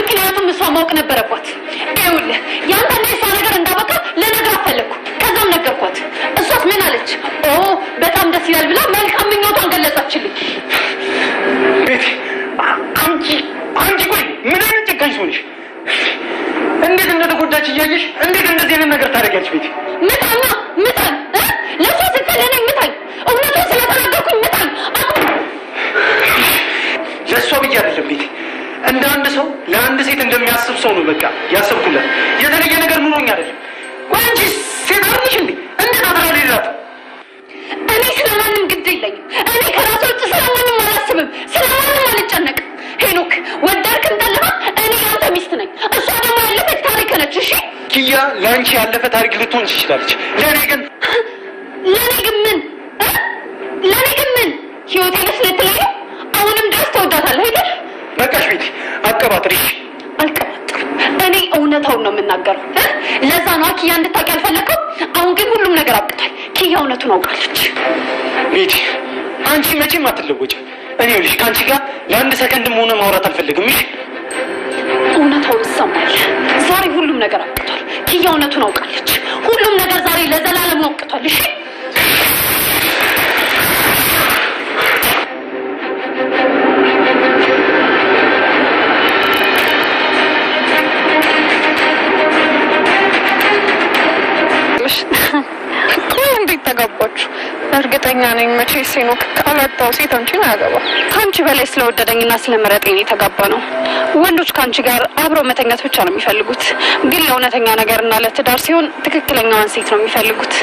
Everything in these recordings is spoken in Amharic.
ምክንያቱም እሷ ማወቅ ነበረባት። ይኸውልህ ያንተና የሷ ነገር እንዳበቃ ለነገር ፈለኩ። ከዛም ነገርኳት። እሷስ ምን አለች? በጣም ደስ ይላል ብላ መልካም ምኞቷን ገለጸችልኝ። ቤቲ አንቺ ቆይ ምን አይነት ጨካኝ ሰው ነሽ? እንዴት እንደተጎዳች እያየሽ እንዴት እንደዚህ አይነት ነገር ታደርጊያለሽ? ቤቲ ምታኝ ለሷ ስትለኝ ምታኝ። እውነቱን ስለተናገርኩኝ ምታኝ። ለሷ ብዬ አይደለም ቤቲ፣ እንደ አንድ ሰው ለአንድ ሴት እንደሚያስብ ሰው ነው በቃ ያሰብኩላት። የተለየ ነገር ኑሮኝ አይደለም። ቆይ አንቺ ሴት አይደለሽ እንዴ? እንዴት አትራሌላት? እኔ ስለማንም ግድ የለኝም። እኔ ከራሴ ውጭ ስለማንም አላስብም፣ ስለማንም አልጨነቅም። ሄኖክ ወደድክም ጠላህም እኔ ያንተ ሚስት ነኝ። እሷ ደግሞ ያለፈች ታሪክ ነች። እሺ ኪያ ለአንቺ ያለፈ ታሪክ ልትሆን ትችላለች። ለእኔ ግን ምን ህይወቴ ነች ልትለኝ? አሁንም ድረስ ተወዳታለህ አይደል? በቃሽ ቤቲ አቀባጥሪ። አልቀባጥርም። እኔ እውነታውን ነው የምናገረው። ለዛ ነው ኪያ እንድታውቂ ያልፈለግከው። አሁን ግን ሁሉም ነገር አብቅቷል። ኪያ እውነቱን አውቃለች። ቤቲ አንቺ መቼም አትለወጭም። እኔ ልጅ ከአንቺ ጋር ለአንድ ሰከንድም ሆነ ማውራት አልፈልግም። እሺ እውነታውን ይሰማል። ዛሬ ሁሉም ነገር አብቅቷል። ኪያ እውነቱን አውቃለች። ሁሉም ነገር ዛሬ ለዘላለም አብቅቷል። እሺ ተጋባችሁ? እርግጠኛ ነኝ መቼስ ሄኖክ ካላጣው ሴት አንቺን አያገባ። ከአንቺ በላይ ስለወደደኝና ስለመረጠኝ የተጋባ ነው። ወንዶች ከአንቺ ጋር አብረው መተኛት ብቻ ነው የሚፈልጉት፣ ግን ለእውነተኛ ነገርና ለትዳር ሲሆን ትክክለኛውን ሴት ነው የሚፈልጉት።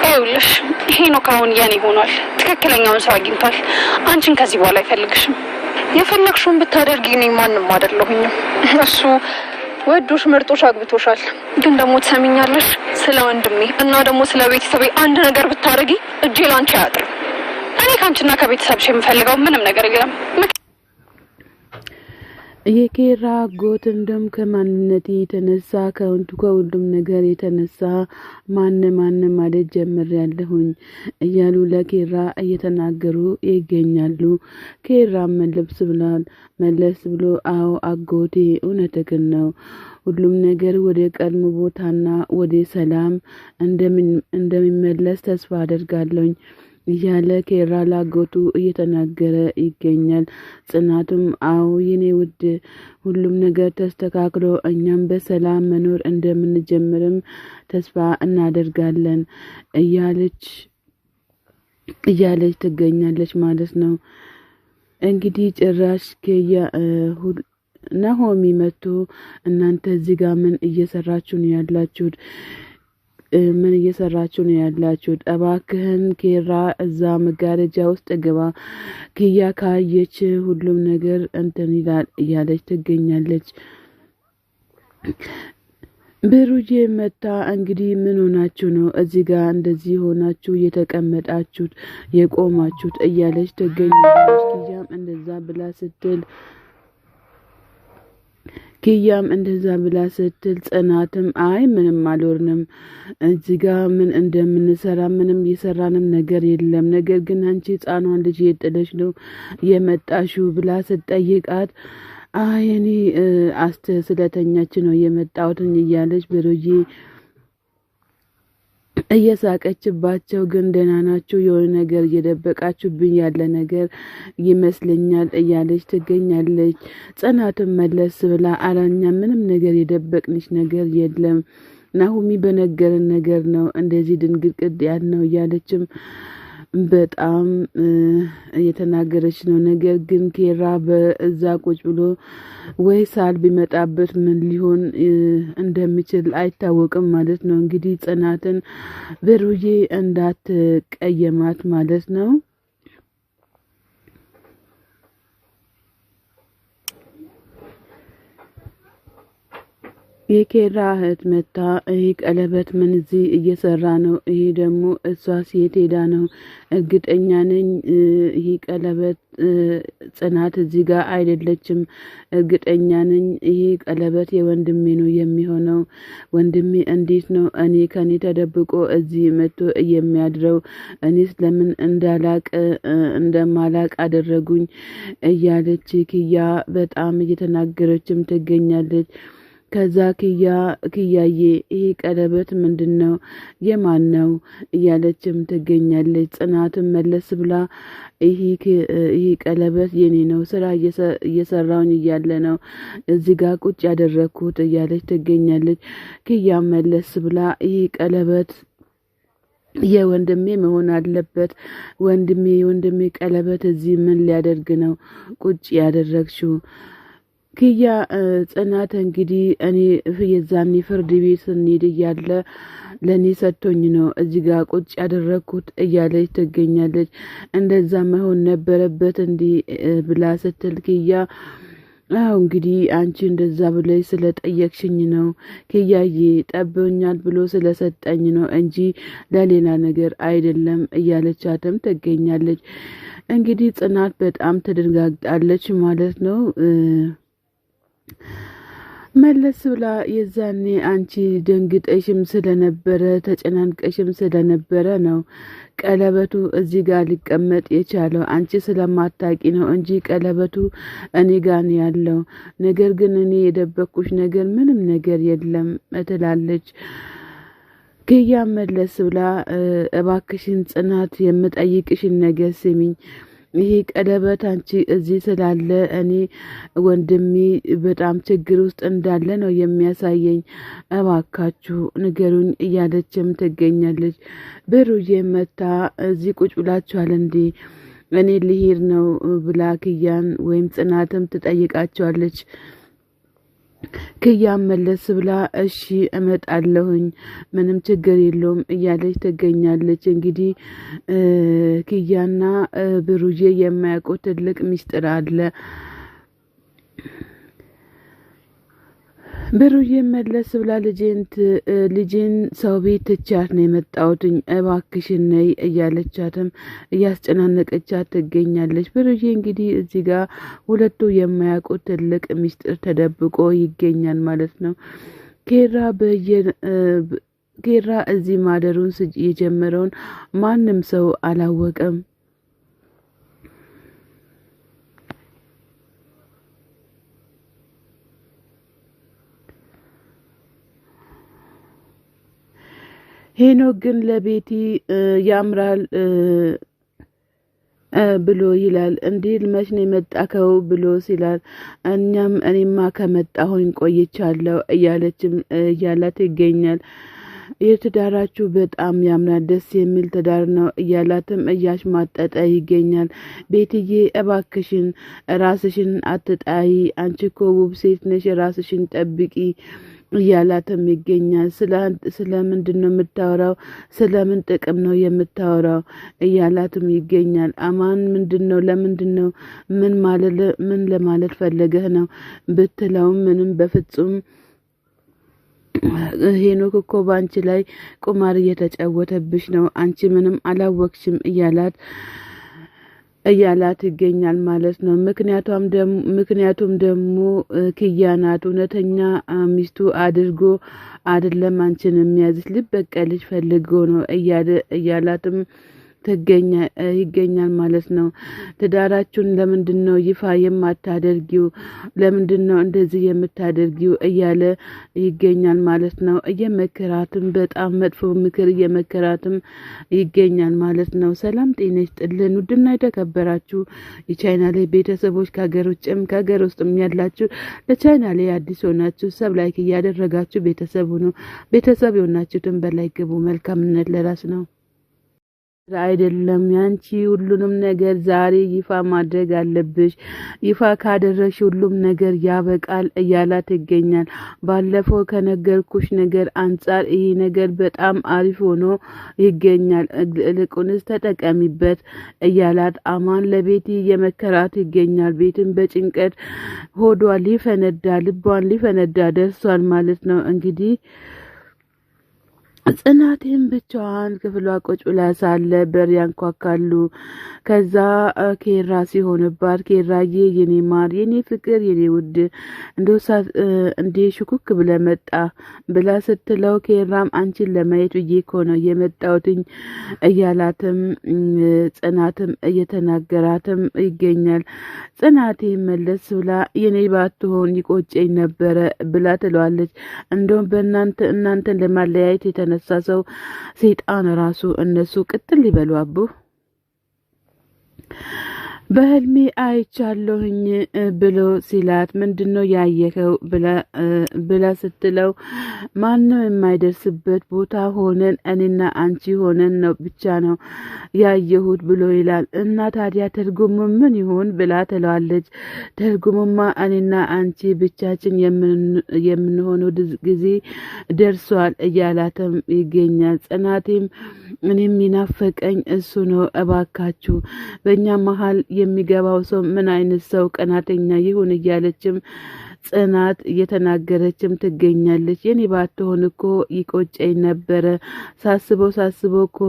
ይኸውልሽ ሄኖክ አሁን የኔ ሆኗል። ትክክለኛውን ሰው አግኝቷል። አንቺን ከዚህ በኋላ አይፈልግሽም። የፈለግሽውን ብታደርጊ እኔ ማንም አይደለሁኝም። እሱ ወዶሽ መርጦሽ አግብቶሻል። ግን ደግሞ ትሰሚኛለሽ፣ ስለ ወንድሜ እና ደግሞ ስለ ቤተሰቤ አንድ ነገር ብታረጊ እጄ ላንቺ አያጥርም። እኔ ካንቺና ከቤተሰብሽ የምፈልገው ምንም ነገር የለም። የኬራ አጎት እንደም ከማንነቴ የተነሳ ከሁሉም ነገር የተነሳ ማን ማለት ጀምሬያለሁኝ እያሉ ለኬራ እየተናገሩ ይገኛሉ። ኬራ መለስ ብሎ አዎ አጎቴ እውነትህን ነው፣ ሁሉም ነገር ወደ ቀድሞ ቦታና ወደ ሰላም እንደሚመለስ ተስፋ አደርጋለሁኝ እያለ ኬራ ላጎቱ እየተናገረ ይገኛል። ጽናቱም አዎ የኔ ውድ ሁሉም ነገር ተስተካክሎ እኛም በሰላም መኖር እንደምንጀምርም ተስፋ እናደርጋለን እያለች ትገኛለች ማለት ነው። እንግዲህ ጭራሽ ናሆሚ መጥቶ እናንተ እዚህ ጋር ምን እየሰራችሁ ነው ያላችሁት? እባክህን ኬራ እዛ መጋረጃ ውስጥ ግባ፣ ኪያ ካየች ሁሉም ነገር እንትን ይላል እያለች ትገኛለች። ብሩዬ መታ እንግዲህ ምን ሆናችሁ ነው እዚህ ጋር እንደዚህ ሆናችሁ የተቀመጣችሁት የቆማችሁት እያለች ትገኛለች። ኪያም እንደዛ ብላ ስትል ጽናትም አይ ምንም አልወርንም እዚህ ጋር ምን እንደምንሰራ ምንም የሰራንም ነገር የለም፣ ነገር ግን አንቺ ሕፃኗን ልጅ የጥለሽ ነው የመጣሽው ብላ ስትጠይቃት አይ እኔ ስለተኛች ነው የመጣሁት እያለች ብሩዬ እየሳቀችባቸው ግን ደህና ናችሁ? የሆነ ነገር እየደበቃችሁብኝ ያለ ነገር ይመስለኛል እያለች ትገኛለች። ጽናትም መለስ ብላ አላኛ ምንም ነገር የደበቅንሽ ነገር የለም፣ ናሆሚ በነገረን ነገር ነው እንደዚህ ድንግጥግጥ ያልነው እያለችም በጣም እየተናገረች ነው። ነገር ግን ኬራ በዛ ቁጭ ብሎ ወይ ሳል ቢመጣበት ምን ሊሆን እንደሚችል አይታወቅም ማለት ነው። እንግዲህ ጽናትን ብሩዬ እንዳትቀየማት ማለት ነው። የኬራ እህት መታ ይሄ ቀለበት ምን እዚህ እየሰራ ነው? ይሄ ደግሞ እሷ ሴት ሄዳ ነው? እርግጠኛ ነኝ ይሄ ቀለበት ጽናት እዚህ ጋር አይደለችም። እርግጠኛ ነኝ ይሄ ቀለበት የወንድሜ ነው የሚሆነው። ወንድሜ እንዴት ነው እኔ ከኔ ተደብቆ እዚህ መጥቶ የሚያድረው? እኔስ ለምን እንደማላቅ አደረጉኝ እያለች ኪያ በጣም እየተናገረችም ትገኛለች። ከዛ ኪያዬ ይሄ ቀለበት ምንድነው? የማን ነው እያለችም ትገኛለች። ጽናትም መለስ ብላ ይሄ ቀለበት የኔ ነው፣ ስራ እየሰራውኝ እያለ ነው እዚህ ጋር ቁጭ ያደረኩት እያለች ትገኛለች። ኪያም መለስ ብላ ይሄ ቀለበት የወንድሜ መሆን አለበት። ወንድሜ ቀለበት እዚህ ምን ሊያደርግ ነው ቁጭ ያደረግሽው? ኪያ ጽናት እንግዲህ እኔ የዛኔ ፍርድ ቤት ስንሄድ እያለ ለእኔ ሰጥቶኝ ነው እዚህ ጋር ቁጭ ያደረግኩት እያለች ትገኛለች። እንደዛ መሆን ነበረበት እንዲህ ብላ ስትል ኪያ አዎ እንግዲህ አንቺ እንደዛ ብለሽ ስለጠየቅሽኝ ነው ኪያዬ፣ ጠቦኛል ብሎ ስለሰጠኝ ነው እንጂ ለሌላ ነገር አይደለም እያለቻትም ትገኛለች። እንግዲህ ጽናት በጣም ተደንጋግጣለች ማለት ነው። መለስ ብላ የዛኔ አንቺ ደንግጠሽም ስለነበረ ተጨናንቀሽም ስለነበረ ነው ቀለበቱ እዚህ ጋር ሊቀመጥ የቻለው አንቺ ስለማታቂ ነው እንጂ ቀለበቱ እኔ ጋር ነው ያለው። ነገር ግን እኔ የደበቅኩሽ ነገር ምንም ነገር የለም ትላለች። ኪያ መለስ ብላ እባክሽን ጽናት የምጠይቅሽን ነገር ስሚኝ፣ ይሄ ቀለበት አንቺ እዚህ ስላለ እኔ ወንድሜ በጣም ችግር ውስጥ እንዳለ ነው የሚያሳየኝ። እባካችሁ ንገሩኝ እያለችም ትገኛለች። ብሩዬ መታ እዚህ ቁጭ ብላችኋል እንዴ? እኔ ልሄድ ነው ብላ ኪያን ወይም ጽናትም ትጠይቃቸዋለች። ኪያም መለስ ብላ እሺ እመጣለሁኝ ምንም ችግር የለውም እያለች ትገኛለች። እንግዲህ ኪያና ብሩዬ የማያውቁት ትልቅ ሚስጥር አለ። ብሩዬ መለስ ብላ ልጄን ሰው ቤት ትቻት ነው የመጣሁትኝ እባክሽን ነይ እያለቻትም እያስጨናነቀቻት ትገኛለች። ብሩዬ እንግዲህ እዚህ ጋር ሁለቱ የማያውቁት ትልቅ ሚስጥር ተደብቆ ይገኛል ማለት ነው። ኬራ እዚህ ማደሩን የጀመረውን ማንም ሰው አላወቀም። ሄኖክ ግን ለቤቲ ያምራል ብሎ ይላል። እንዲህ መች ነው የመጣከው ብሎ ሲላል እኔማ ከመጣሁኝ ቆይቻለሁ እያለችም እያላት ይገኛል። የትዳራችሁ በጣም ያምራል፣ ደስ የሚል ትዳር ነው እያላትም እያሽማጠጠ ይገኛል። ቤትዬ እባክሽን ራስሽን አትጣይ፣ አንቺ እኮ ውብ ሴት ነሽ፣ ራስሽን ጠብቂ እያላትም ይገኛል። ስለ ምንድን ነው የምታወራው? ስለምን ጥቅም ነው የምታወራው? እያላትም ይገኛል። አማን ምንድን ነው ለምንድን ነው ምን ለማለት ፈልገህ ነው ብትለውም ምንም በፍጹም ሄኖክ እኮ ባንቺ ላይ ቁማር እየተጫወተብሽ ነው፣ አንቺ ምንም አላወቅሽም እያላት ይገኛል ማለት ነው። ምክንያቱም ደግሞ ኪያ ናት እውነተኛ ሚስቱ አድርጎ አይደለም አንቺን የሚያዝሽ ልበቀልሽ ፈልጎ ነው እያላትም ይገኛል ማለት ነው። ትዳራችሁን ለምንድን ነው ይፋ የማታደርጊው? ለምንድን ነው እንደዚህ የምታደርጊው? እያለ ይገኛል ማለት ነው። እየመከራትም በጣም መጥፎ ምክር እየመከራትም ይገኛል ማለት ነው። ሰላም ጤና ይስጥልን ውድና የተከበራችሁ የቻናሌ ቤተሰቦች ከሀገር ውጭም ከሀገር ውስጥም ያላችሁ ለቻናሌ አዲስ ሆናችሁ ሰብ ላይክ እያደረጋችሁ ቤተሰቡ ነው ቤተሰብ የሆናችሁትን በላይ ግቡ። መልካምነት ለራስ ነው። አይደለም ያንቺ ሁሉንም ነገር ዛሬ ይፋ ማድረግ አለብሽ። ይፋ ካደረሽ ሁሉም ነገር ያበቃል እያላት ይገኛል። ባለፈው ከነገርኩሽ ነገር አንጻር ይሄ ነገር በጣም አሪፍ ሆኖ ይገኛል። ይልቁንስ ተጠቀሚበት እያላት አማን ለቤቲ የመከራት ይገኛል። ቤትን በጭንቀት ሆዷ ሊፈነዳ ልቧን ሊፈነዳ ደርሷል ማለት ነው። እንግዲህ ጽናቴም ብቻዋን ክፍሏ ቁጭ ብላ ሳለ በር ያንኳካሉ። ከዛ ኬራ ሲሆንባት ኬራዬ የኔ ማር የኔ ፍቅር የኔ ውድ እንዴ ሽኩክ ብለ መጣ ብላ ስትለው ኬራም አንቺን ለማየት ብዬ እኮ ነው የመጣሁትኝ እያላትም ጽናትም እየተናገራትም ይገኛል። ጽናቴ መለስ ብላ የኔ ባትሆን ይቆጨኝ ነበረ ብላ ትለዋለች። እንደውም እናንተን ለማለያየት የተነሳ ሰው ሰይጣን ራሱ እነሱ ቅጥል ሊበሉ አቡ በህልሜ አይቻለሁኝ ብሎ ሲላት ምንድነው ያየከው ብላ ስትለው ማንም የማይደርስበት ቦታ ሆነን እኔና አንቺ ሆነን ነው ብቻ ነው ያየሁት ብሎ ይላል። እና ታዲያ ትርጉሙ ምን ይሆን ብላ ትለዋለች። ትርጉሙማ እኔና አንቺ ብቻችን የምንሆነው ጊዜ ደርሷል እያላትም ይገኛል። ጽናቴም እኔም ይናፈቀኝ እሱ ነው፣ እባካችሁ በእኛ መሀል የሚገባው ሰው ምን አይነት ሰው ቀናተኛ ይሁን እያለችም ጽናት እየተናገረችም ትገኛለች። የኔ ባትሆን እኮ ይቆጨኝ ነበረ ሳስበው እኮ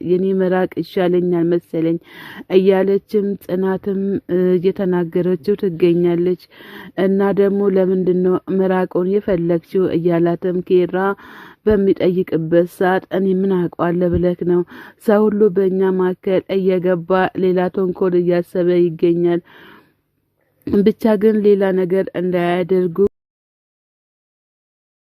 የኔ መራቅ ይሻለኛል መሰለኝ እያለችም ጽናትም እየተናገረችው ትገኛለች። እና ደግሞ ለምንድነው መራቁን የፈለግችው እያላትም ኬራ በሚጠይቅበት ሰዓት እኔ ምን አውቃለሁ ብለክ ነው? ሰው ሁሉ በእኛ መካከል እየገባ ሌላ ተንኮል እያሰበ ይገኛል። ብቻ ግን ሌላ ነገር እንዳያደርጉ